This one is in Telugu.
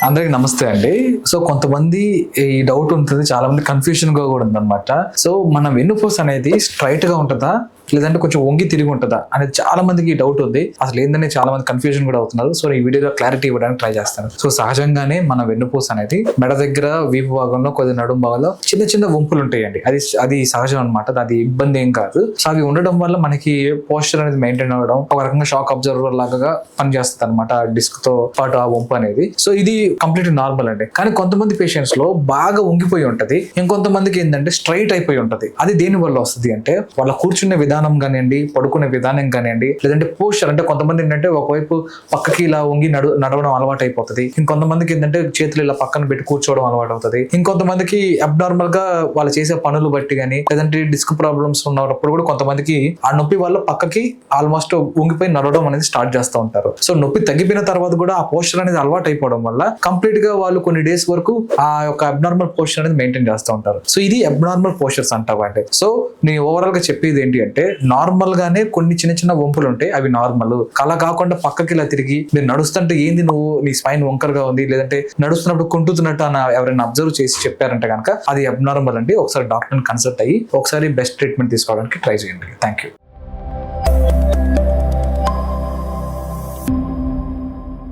అందరికి నమస్తే అండి. సో కొంతమంది ఈ డౌట్ ఉంటుంది, చాలా మంది కన్ఫ్యూజన్ గా కూడా ఉందన్నమాట. సో మన వెన్నుపూస అనేది స్ట్రైట్ గా ఉంటుందా లేదంటే కొంచెం వంగి తిరిగి ఉంటుందా అనేది చాలా మందికి డౌట్ ఉంది. అసలు ఏందని చాలా మంది కన్ఫ్యూజన్ కూడా అవుతున్నారు. సో ఈ వీడియోలో క్లారిటీ ఇవ్వడానికి ట్రై చేస్తాను. సో సహజంగానే మన వెన్నుపూస అనేది మెడ దగ్గర, వీపు భాగంలో, కొద్ది నడుము భాగంలో చిన్న చిన్న వంపులు ఉంటాయండి. అది సహజం అనమాట. అది ఇబ్బంది ఏం కాదు. సో అవి ఉండడం వల్ల మనకి పోస్చర్ అనేది మెయింటైన్ అవ్వడం, ఒక రకంగా షాక్ అబ్జర్వర్ లాగా పనిచేస్తుంది అనమాట డిస్క్ తో పాటు ఆ వంపు అనేది. సో ఇది కంప్లీట్ నార్మల్ అండి. కానీ కొంతమంది పేషెంట్స్ లో బాగా వంగిపోయి ఉంటది, ఇంకొంతమందికి ఏంటంటే స్ట్రైట్ అయిపోయి ఉంటది. అది దేని వల్ల వస్తుంది అంటే వాళ్ళ కూర్చునే విధానం కానివ్వండి, పడుకునే విధానం కానివ్వండి, లేదంటే పోస్చర్ అంటే కొంతమంది ఏంటంటే ఒకవైపు పక్కకి ఇలా వంగి నడవడం అలవాటు అయిపోతుంది. ఇంకొంతమందికి ఏంటంటే చేతులు ఇలా పక్కన పెట్టి కూర్చోవడం అలవాటు అవుతుంది. ఇంకొంతమందికి అబ్నార్మల్ గా వాళ్ళు చేసే పనులు బట్టి కానీ, లేదంటే డిస్క్ ప్రాబ్లమ్స్ ఉన్నప్పుడు కూడా కొంతమందికి ఆ నొప్పి వల్ల పక్కకి ఆల్మోస్ట్ వంగిపోయి నడవడం అనేది స్టార్ట్ చేస్తూ ఉంటారు. సో నొప్పి తగ్గిపోయిన తర్వాత కూడా ఆ పోస్చర్ అనేది అలవాటు అయిపోవడం వల్ల కంప్లీట్ గా వాళ్ళు కొన్ని డేస్ వరకు ఆ యొక్క అబ్నార్మల్ పోస్చర్ అనేది మెయింటైన్ చేస్తూ ఉంటారు. సో ఇది అబ్నార్మల్ పోస్చర్స్ అంటారు. సో నేను ఓవరాల్ గా చెప్పేది ఏంటి అంటే, నార్మల్ గానే కొన్ని చిన్న చిన్న వంపులు ఉంటాయి, అవి నార్మల్. అలా కాకుండా పక్కకి ఇలా తిరిగి మీరు నడుస్తుంటే ఏంది నువ్వు నీ స్పైన్ వంకరగా ఉంది, లేదంటే నడుస్తున్నప్పుడు కుంటుతున్నట్టు అని ఎవరైనా అబ్జర్వ్ చేసి చెప్పారంటే కనుక అది అబ్నార్మల్ అండి. ఒకసారి డాక్టర్ని కన్సల్ట్ అయ్యి ఒకసారి బెస్ట్ ట్రీట్మెంట్ తీసుకోవడానికి ట్రై చేయండి. Thank you.